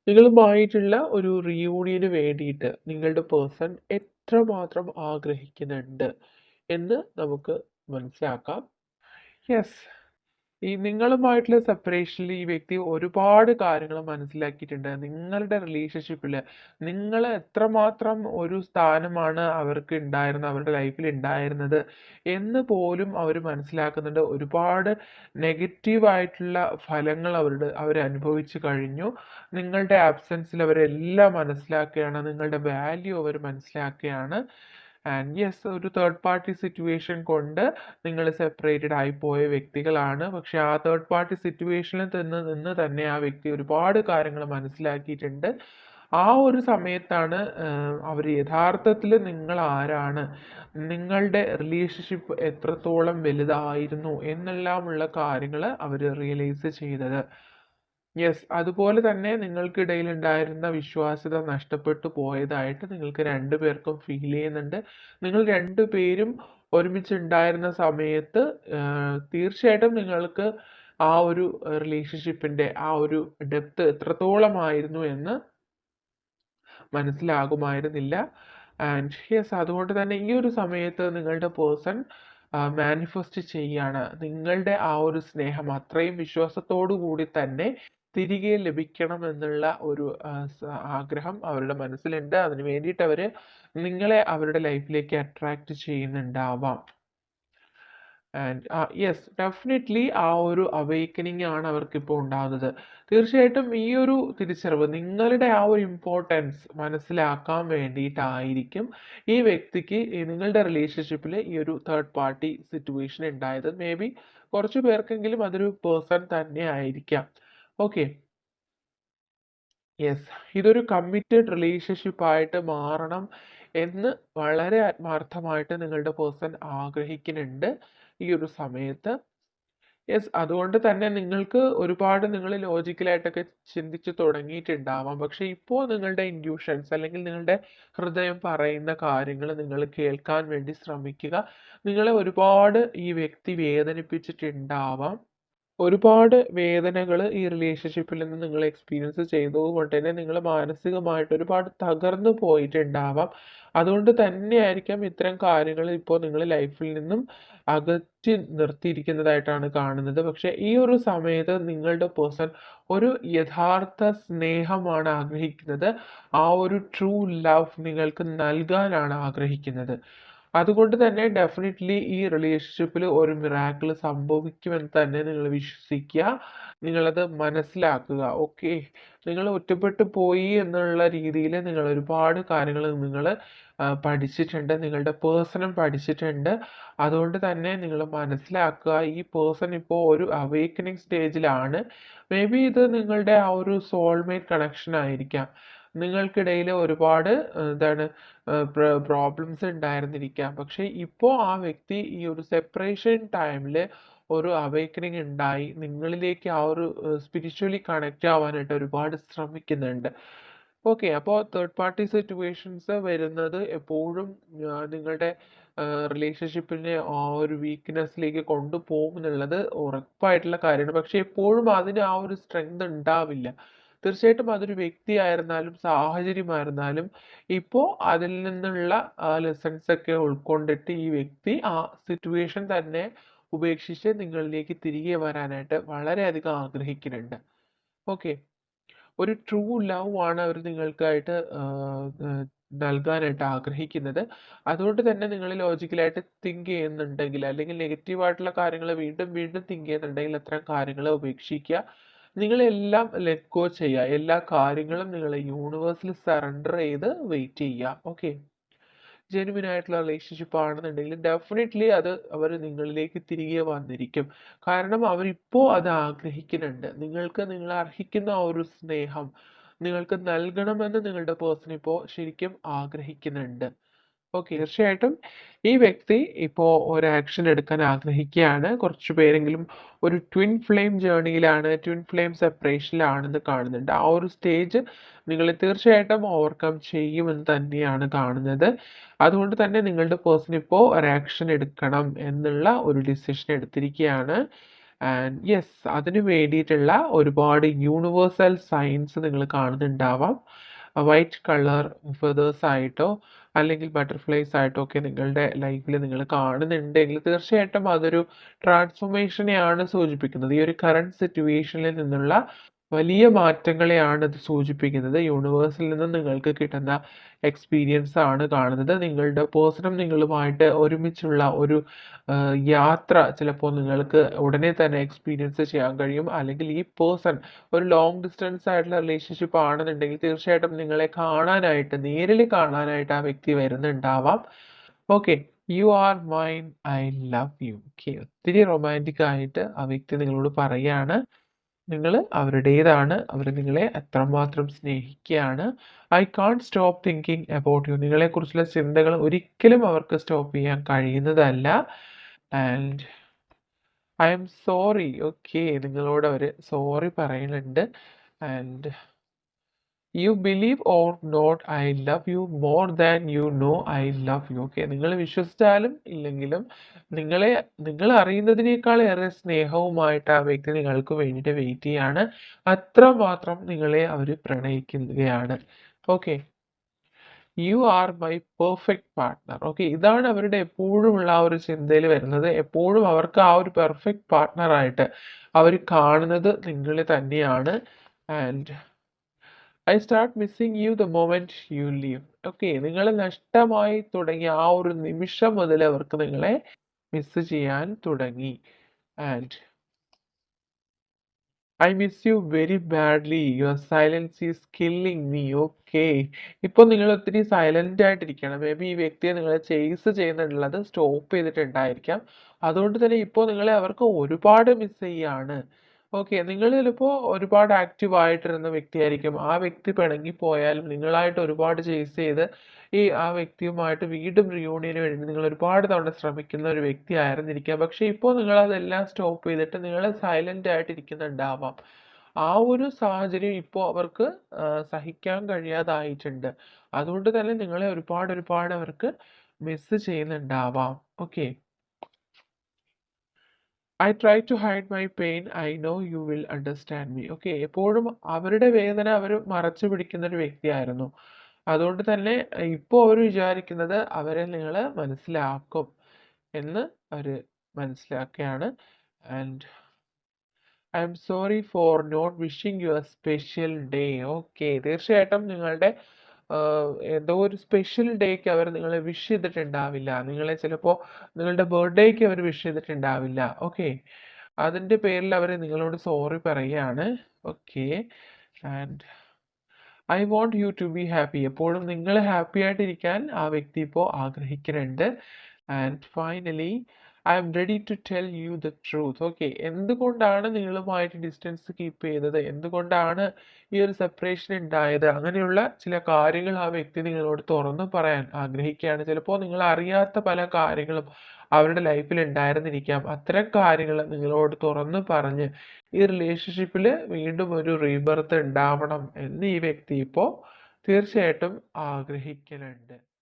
നിങ്ങളുമായിട്ടുള്ള ഒരു റിയൂണിയന് വേണ്ടിയിട്ട് നിങ്ങളുടെ പേഴ്സൺ എത്രമാത്രം ആഗ്രഹിക്കുന്നുണ്ട് എന്ന് നമുക്ക് മനസ്സിലാക്കാം. യെസ്. ഈ നിങ്ങളുമായിട്ടുള്ള സെപ്പറേഷനിൽ ഈ വ്യക്തി ഒരുപാട് കാര്യങ്ങൾ മനസ്സിലാക്കിയിട്ടുണ്ട്. നിങ്ങളുടെ റിലേഷൻഷിപ്പിൽ നിങ്ങൾ എത്രമാത്രം ഒരു സ്ഥാനമാണ് അവർക്ക് ഉണ്ടായിരുന്നത്, അവരുടെ ലൈഫിൽ ഉണ്ടായിരുന്നത് എന്ന് പോലും അവർ മനസ്സിലാക്കുന്നുണ്ട്. ഒരുപാട് നെഗറ്റീവായിട്ടുള്ള ഫലങ്ങൾ അവർ അനുഭവിച്ചു കഴിഞ്ഞു. നിങ്ങളുടെ ആബ്സെൻസിൽ അവരെല്ലാം മനസ്സിലാക്കുകയാണ്. നിങ്ങളുടെ വാല്യൂ അവർ മനസ്സിലാക്കുകയാണ്. ആൻഡ് യെസ്, ഒരു തേർഡ് പാർട്ടി സിറ്റുവേഷൻ കൊണ്ട് നിങ്ങൾ സെപ്പറേറ്റഡ് ആയി പോയ വ്യക്തികളാണ്. പക്ഷെ ആ തേർഡ് പാർട്ടി സിറ്റുവേഷനിൽ നിന്ന് തന്നെ ആ വ്യക്തി ഒരുപാട് കാര്യങ്ങൾ മനസ്സിലാക്കിയിട്ടുണ്ട്. ആ ഒരു സമയത്താണ് അവർ യഥാർത്ഥത്തിൽ നിങ്ങൾ ആരാണ്, നിങ്ങളുടെ റിലേഷൻഷിപ്പ് എത്രത്തോളം വലുതായിരുന്നു എന്നെല്ലാമുള്ള കാര്യങ്ങൾ അവർ റിയലൈസ് ചെയ്തത്. യെസ്, അതുപോലെ തന്നെ നിങ്ങൾക്കിടയിൽ ഉണ്ടായിരുന്ന വിശ്വാസ്യത നഷ്ടപ്പെട്ടു പോയതായിട്ട് നിങ്ങൾക്ക് രണ്ടുപേർക്കും ഫീൽ ചെയ്യുന്നുണ്ട്. നിങ്ങൾ രണ്ടുപേരും ഒരുമിച്ചുണ്ടായിരുന്ന സമയത്ത് തീർച്ചയായിട്ടും നിങ്ങൾക്ക് ആ ഒരു റിലേഷൻഷിപ്പിൻ്റെ ആ ഒരു ഡെപ്ത് എത്രത്തോളമായിരുന്നു എന്ന് മനസ്സിലാകുമായിരുന്നില്ല. ആൻഡ് യെസ്, അതുകൊണ്ട് തന്നെ ഈ ഒരു സമയത്ത് നിങ്ങളുടെ പേഴ്സൺ മാനിഫെസ്റ്റ് ചെയ്യാണ് നിങ്ങളുടെ ആ ഒരു സ്നേഹം അത്രയും വിശ്വാസത്തോടു കൂടി തന്നെ തിരികെ ലഭിക്കണം എന്നുള്ള ഒരു ആഗ്രഹം അവരുടെ മനസ്സിലുണ്ട്. അതിന് വേണ്ടിയിട്ട് അവർ നിങ്ങളെ അവരുടെ ലൈഫിലേക്ക് അട്രാക്റ്റ് ചെയ്യുന്നുണ്ടാവാം. ആൻഡ് യെസ്, ഡെഫിനറ്റ്ലി ആ ഒരു അവേക്കനിങ് ആണ് അവർക്കിപ്പോൾ ഉണ്ടാകുന്നത്. തീർച്ചയായിട്ടും ഈ ഒരു തിരിച്ചറിവ്, നിങ്ങളുടെ ആ ഒരു ഇമ്പോർട്ടൻസ് മനസ്സിലാക്കാൻ വേണ്ടിയിട്ടായിരിക്കും ഈ വ്യക്തിക്ക് നിങ്ങളുടെ റിലേഷൻഷിപ്പിൽ ഈ ഒരു തേർഡ് പാർട്ടി സിറ്റുവേഷൻ ഉണ്ടായത്. മേ ബി കുറച്ച് പേർക്കെങ്കിലും അതൊരു പേഴ്സൺ തന്നെ ആയിരിക്കാം. ഓക്കെ. യെസ്, ഇതൊരു കമ്മിറ്റഡ് റിലേഷൻഷിപ്പ് ആയിട്ട് മാറണം എന്ന് വളരെ ആത്മാർത്ഥമായിട്ട് നിങ്ങളുടെ പേഴ്സൺ ആഗ്രഹിക്കുന്നുണ്ട് ഈ ഒരു സമയത്ത്. യെസ്, അതുകൊണ്ട് തന്നെ നിങ്ങൾക്ക് ഒരുപാട് നിങ്ങൾ ലോജിക്കലായിട്ടൊക്കെ ചിന്തിച്ച് തുടങ്ങിയിട്ടുണ്ടാവാം. പക്ഷെ ഇപ്പോൾ നിങ്ങളുടെ ഇൻഡ്യൂഷൻസ് അല്ലെങ്കിൽ നിങ്ങളുടെ ഹൃദയം പറയുന്ന കാര്യങ്ങൾ നിങ്ങൾ കേൾക്കാൻ വേണ്ടി ശ്രമിക്കുക. നിങ്ങളെ ഒരുപാട് ഈ വ്യക്തി വേദനിപ്പിച്ചിട്ടുണ്ടാവാം. ഒരുപാട് വേദനകൾ ഈ റിലേഷൻഷിപ്പിൽ നിന്ന് നിങ്ങൾ എക്സ്പീരിയൻസ് ചെയ്തതുകൊണ്ട് തന്നെ നിങ്ങൾ മാനസികമായിട്ട് ഒരുപാട് തകർന്നു പോയിട്ടുണ്ടാവാം. അതുകൊണ്ട് തന്നെയായിരിക്കാം ഇത്തരം കാര്യങ്ങൾ ഇപ്പോൾ നിങ്ങൾ ലൈഫിൽ നിന്നും അകറ്റി നിർത്തിയിരിക്കുന്നതായിട്ടാണ് കാണുന്നത്. പക്ഷേ ഈ ഒരു സമയത്ത് നിങ്ങളുടെ പേഴ്സൺ ഒരു യഥാർത്ഥ സ്നേഹമാണ് ആഗ്രഹിക്കുന്നത്. ആ ഒരു ട്രൂ ലവ് നിങ്ങൾക്ക് നൽകാനാണ് ആഗ്രഹിക്കുന്നത്. അതുകൊണ്ട് തന്നെ ഡെഫിനിറ്റ്ലി ഈ റിലേഷൻഷിപ്പിൽ ഒരു മിറാക്കിൾ സംഭവിക്കുമെന്ന് തന്നെ നിങ്ങൾ വിശ്വസിക്കുക. നിങ്ങളത് മനസ്സിലാക്കുക. ഓക്കെ. നിങ്ങൾ ഒറ്റപ്പെട്ടു പോയി എന്നുള്ള രീതിയിൽ നിങ്ങൾ ഒരുപാട് കാര്യങ്ങൾ നിങ്ങൾ പഠിച്ചിട്ടുണ്ട്. നിങ്ങളുടെ പേഴ്സണും പഠിച്ചിട്ടുണ്ട്. അതുകൊണ്ട് തന്നെ നിങ്ങൾ മനസ്സിലാക്കുക, ഈ പേഴ്സൺ ഇപ്പോൾ ഒരു അവേക്കനിങ് സ്റ്റേജിലാണ്. മേ ബി ഇത് നിങ്ങളുടെ ആ ഒരു സോൾമേറ്റ് കണക്ഷൻ ആയിരിക്കാം. നിങ്ങൾക്കിടയിൽ ഒരുപാട് പ്രോബ്ലംസ് ഉണ്ടായിരുന്നിരിക്കാം. പക്ഷേ ഇപ്പോൾ ആ വ്യക്തി ഈ ഒരു സെപ്പറേഷൻ ടൈമിൽ ഒരു അവേക്കനിങ് ഉണ്ടായി നിങ്ങളിലേക്ക് ആ ഒരു സ്പിരിച്വലി കണക്റ്റ് ആവാനായിട്ട് ഒരുപാട് ശ്രമിക്കുന്നുണ്ട്. ഓക്കെ. അപ്പോൾ തേർഡ് പാർട്ടി സിറ്റുവേഷൻസ് വരുന്നത് എപ്പോഴും നിങ്ങളുടെ റിലേഷൻഷിപ്പിനെ ആ ഒരു വീക്ക്നെസ്സിലേക്ക് കൊണ്ടുപോകും എന്നുള്ളത് ഉറപ്പായിട്ടുള്ള കാര്യമാണ്. പക്ഷേ എപ്പോഴും അതിന് ആ ഒരു സ്ട്രെങ്ത് ഉണ്ടാവില്ല. തീർച്ചയായിട്ടും അതൊരു വ്യക്തിയായിരുന്നാലും സാഹചര്യമായിരുന്നാലും ഇപ്പോൾ അതിൽ നിന്നുള്ള ലെസൺസ് ഒക്കെ ഉൾക്കൊണ്ടിട്ട് ഈ വ്യക്തി ആ സിറ്റുവേഷൻ തന്നെ ഉപേക്ഷിച്ച് നിങ്ങളിലേക്ക് തിരികെ വരാനായിട്ട് വളരെയധികം ആഗ്രഹിക്കുന്നുണ്ട്. ഓക്കെ. ഒരു ട്രൂ ലവ് ആണ് അവർ നിങ്ങൾക്കായിട്ട് നൽകാനായിട്ട് ആഗ്രഹിക്കുന്നത്. അതുകൊണ്ട് തന്നെ നിങ്ങൾ ലോജിക്കലായിട്ട് തിങ്ക് ചെയ്യുന്നുണ്ടെങ്കിൽ അല്ലെങ്കിൽ നെഗറ്റീവായിട്ടുള്ള കാര്യങ്ങൾ വീണ്ടും വീണ്ടും തിങ്ക് ചെയ്യുന്നുണ്ടെങ്കിൽ അത്തരം കാര്യങ്ങൾ ഉപേക്ഷിക്കുക. നിങ്ങളെല്ലാം ലെറ്റ് ഗോ ചെയ്യുക. എല്ലാ കാര്യങ്ങളും നിങ്ങൾ യൂണിവേഴ്സിൽ സറണ്ടർ ചെയ്ത് വെയിറ്റ് ചെയ്യുക. ഓക്കെ. ജെനുവിൻ ആയിട്ടുള്ള റിലേഷൻഷിപ്പ് ആണെന്നുണ്ടെങ്കിൽ ഡെഫിനറ്റ്ലി അത് അവർ നിങ്ങളിലേക്ക് തിരികെ വന്നിരിക്കും. കാരണം അവരിപ്പോൾ അത് ആഗ്രഹിക്കുന്നുണ്ട്. നിങ്ങൾക്ക് നിങ്ങൾ അർഹിക്കുന്ന ആ ഒരു സ്നേഹം നിങ്ങൾക്ക് നൽകണമെന്ന് നിങ്ങളുടെ പേഴ്സൺ ഇപ്പോൾ ശരിക്കും ആഗ്രഹിക്കുന്നുണ്ട്. ഓക്കെ. തീർച്ചയായിട്ടും ഈ വ്യക്തി ഇപ്പോൾ ഒരു ആക്ഷൻ എടുക്കാൻ ആഗ്രഹിക്കുകയാണ്. കുറച്ച് പേരെങ്കിലും ഒരു ട്വിൻ ഫ്ലെയിം ജേർണിയിലാണ്, ട്വിൻ ഫ്ലെയിം സെപ്പറേഷനിലാണെന്ന് കാണുന്നുണ്ട്. ആ ഒരു സ്റ്റേജ് നിങ്ങൾ തീർച്ചയായിട്ടും ഓവർകം ചെയ്യുമെന്ന് തന്നെയാണ് കാണുന്നത്. അതുകൊണ്ട് തന്നെ നിങ്ങളുടെ പേഴ്സൺ ഇപ്പോൾ ഒരു ആക്ഷൻ എടുക്കണം എന്നുള്ള ഒരു ഡിസിഷൻ എടുത്തിരിക്കുകയാണ്. ആൻഡ് യെസ്, അതിന് വേണ്ടിയിട്ടുള്ള ഒരുപാട് യൂണിവേഴ്സൽ സയൻസ് നിങ്ങൾ കാണുന്നുണ്ടാവാം. വൈറ്റ് കളർ ഫെതേഴ്സ് ആയിട്ടോ അല്ലെങ്കിൽ ബട്ടർഫ്ലൈസ് ആയിട്ടോ ഒക്കെ നിങ്ങളുടെ ലൈഫിൽ നിങ്ങൾ കാണുന്നുണ്ടെങ്കിൽ തീർച്ചയായിട്ടും അതൊരു ട്രാൻസ്ഫോർമേഷനെയാണ് സൂചിപ്പിക്കുന്നത്. ഈ ഒരു കറണ്ട് സിറ്റുവേഷനിൽ നിന്നുള്ള വലിയ മാറ്റങ്ങളെയാണ് ഇത് സൂചിപ്പിക്കുന്നത്. യൂണിവേഴ്സിൽ നിന്നും നിങ്ങൾക്ക് കിട്ടുന്ന എക്സ്പീരിയൻസ് ആണ് കാണുന്നത്. നിങ്ങളുടെ പേഴ്സണും നിങ്ങളുമായിട്ട് ഒരുമിച്ചുള്ള ഒരു യാത്ര ചിലപ്പോൾ നിങ്ങൾക്ക് ഉടനെ തന്നെ എക്സ്പീരിയൻസ് ചെയ്യാൻ കഴിയും. അല്ലെങ്കിൽ ഈ പേഴ്സൺ ഒരു ലോങ് ഡിസ്റ്റൻസ് ആയിട്ടുള്ള റിലേഷൻഷിപ്പ് ആണെന്നുണ്ടെങ്കിൽ തീർച്ചയായിട്ടും നിങ്ങളെ കാണാനായിട്ട്, നേരിൽ കാണാനായിട്ട് ആ വ്യക്തി വരുന്നുണ്ടാവാം. Okay, you are mine, I love you. Okay, ഒത്തിരി റൊമാൻറ്റിക് ആയിട്ട് ആ വ്യക്തി നിങ്ങളോട് പറയാണ്. നിങ്ങൾ അവരുടേതാണ്, അവർ നിങ്ങളെ എത്രമാത്രം സ്നേഹിക്കുകയാണ്. I can't stop thinking about you. നിങ്ങളെക്കുറിച്ചുള്ള ചിന്തകൾ ഒരിക്കലും അവർക്ക് സ്റ്റോപ്പ് ചെയ്യാൻ കഴിയുന്നതല്ല. And I M sorry. Okay, നിങ്ങളോട് അവർ സോറി പറയുന്നുണ്ട്. And you believe or not, I love you more than you know I love you. Okay, നിങ്ങൾ വിശ്വസിച്ചാലും ഇല്ലെങ്കിലും നിങ്ങൾ അറിയുന്നതിനേക്കാൾ ഏറെ സ്നേഹവുമായിട്ട് ആ വ്യക്തി നിങ്ങൾക്ക് വേണ്ടിയിട്ട് വെയിറ്റ് ചെയ്യാണ്. അത്രമാത്രം നിങ്ങളെ അവർ പ്രണയിക്കുകയാണ്. Okay, you are my perfect partner. Okay, ഇതാണ് അവരുടെ എപ്പോഴുമുള്ള ആ ഒരു ചിന്തയിൽ വരുന്നത്. എപ്പോഴും അവർക്ക് ആ ഒരു പെർഫെക്റ്റ് പാർട്ട്ണറായിട്ട് അവർ കാണുന്നത് നിങ്ങളെ തന്നെയാണ്. And I start missing you the moment U leave. Okay, നിങ്ങൾ നഷ്ടമായി തുടങ്ങിയ ആ ഒരു നിമിഷം മുതൽ അവർക്ക് നിങ്ങളെ മിസ് ചെയ്യാൻ തുടങ്ങി. And I miss you very badly, your silence is killing me. Okay, ഇപ്പോൾ നിങ്ങൾ ഒത്തിരി സൈലന്റ് ആയിട്ടിരിക്കണം. മേ ബി ഈ വ്യക്തിയെ നിങ്ങളെ ചേസ് ചെയ്യുന്നുള്ളത് സ്റ്റോപ്പ് ചെയ്തിട്ടുണ്ടായിരിക്കാം. അതുകൊണ്ട് തന്നെ ഇപ്പോൾ നിങ്ങളെ അവർക്ക് ഒരുപാട് മിസ് ചെയ്യാണ്. ഓക്കെ, നിങ്ങൾ ചിലപ്പോൾ ഒരുപാട് ആക്റ്റീവ് ആയിട്ടിരുന്ന വ്യക്തിയായിരിക്കും. ആ വ്യക്തി പിണങ്ങിപ്പോയാലും നിങ്ങളായിട്ട് ഒരുപാട് ചേസ് ചെയ്ത് ആ വ്യക്തിയുമായിട്ട് വീണ്ടും റിയൂണിയന് വേണ്ടി നിങ്ങൾ ഒരുപാട് തവണ ശ്രമിക്കുന്ന ഒരു വ്യക്തി ആയിരുന്നിരിക്കാം. പക്ഷെ ഇപ്പോൾ നിങ്ങൾ അതെല്ലാം സ്റ്റോപ്പ് ചെയ്തിട്ട് നിങ്ങൾ സൈലന്റ് ആയിട്ട് ഇരിക്കുന്നുണ്ടാവാം. ആ ഒരു സാഹചര്യം ഇപ്പോൾ അവർക്ക് സഹിക്കാൻ കഴിയാതായിട്ടുണ്ട്. അതുകൊണ്ട് തന്നെ നിങ്ങളെ ഒരുപാട് അവർക്ക് മിസ് ചെയ്യുന്നുണ്ടാവാം. Okay, I try to hide my pain, I know you will understand me. Okay, എപ്പോഴും അവരുടെ വേദന അവർ മറച്ചു പിടിക്കുന്ന ഒരു വ്യക്തിയായിരുന്നു. അതുകൊണ്ട് തന്നെ ഇപ്പോൾ അവർ വിചാരിക്കുന്നത് അവരെ നിങ്ങൾ മനസ്സിലാക്കും എന്ന് അവർ മനസ്സിലാക്കുകയാണ്. And I M sorry for not wishing you a special day. Okay, തീർച്ചയായിട്ടും നിങ്ങളുടെ ഏതോ ഒരു സ്പെഷ്യൽ ഡേക്ക് അവർ നിങ്ങളെ വിഷ് ചെയ്തിട്ടുണ്ടാവില്ല. നിങ്ങളെ ചിലപ്പോൾ നിങ്ങളുടെ ബർത്ത്ഡേക്ക് അവർ വിഷ് ചെയ്തിട്ടുണ്ടാവില്ല. ഓക്കെ, അതിൻ്റെ പേരിൽ അവർ നിങ്ങളോട് സോറി പറയുകയാണ്. Okay, and I want you to be happy. എപ്പോഴും നിങ്ങൾ ഹാപ്പി ആയിട്ടിരിക്കാൻ ആ വ്യക്തി ഇപ്പോൾ ആഗ്രഹിക്കുന്നുണ്ട്. And finally I'm ready to tell you the truth. Okay, എന്തുകൊണ്ടാണ് നിങ്ങളുമായിട്ട് ഡിസ്റ്റൻസ് കീപ്പ് ചെയ്തത്, എന്തുകൊണ്ടാണ് ഈ ഒരു സെപ്പറേഷൻ ഉണ്ടായത്, അങ്ങനെയുള്ള ചില കാര്യങ്ങൾ ആ വ്യക്തി നിങ്ങളോട് തുറന്നു പറയാൻ ആഗ്രഹിക്കുകയാണ്. ചിലപ്പോൾ നിങ്ങൾ അറിയാത്ത പല കാര്യങ്ങളും അവരുടെ ലൈഫിൽ ഉണ്ടായിരുന്നിരിക്കാം. അത്തരം കാര്യങ്ങൾ നിങ്ങളോട് തുറന്നു പറഞ്ഞ് ഈ റിലേഷൻഷിപ്പിൽ വീണ്ടും ഒരു റീബർത്ത് ഉണ്ടാവണം എന്ന് ഈ വ്യക്തി ഇപ്പോൾ തീർച്ചയായിട്ടും ആഗ്രഹിക്കുന്നുണ്ട്.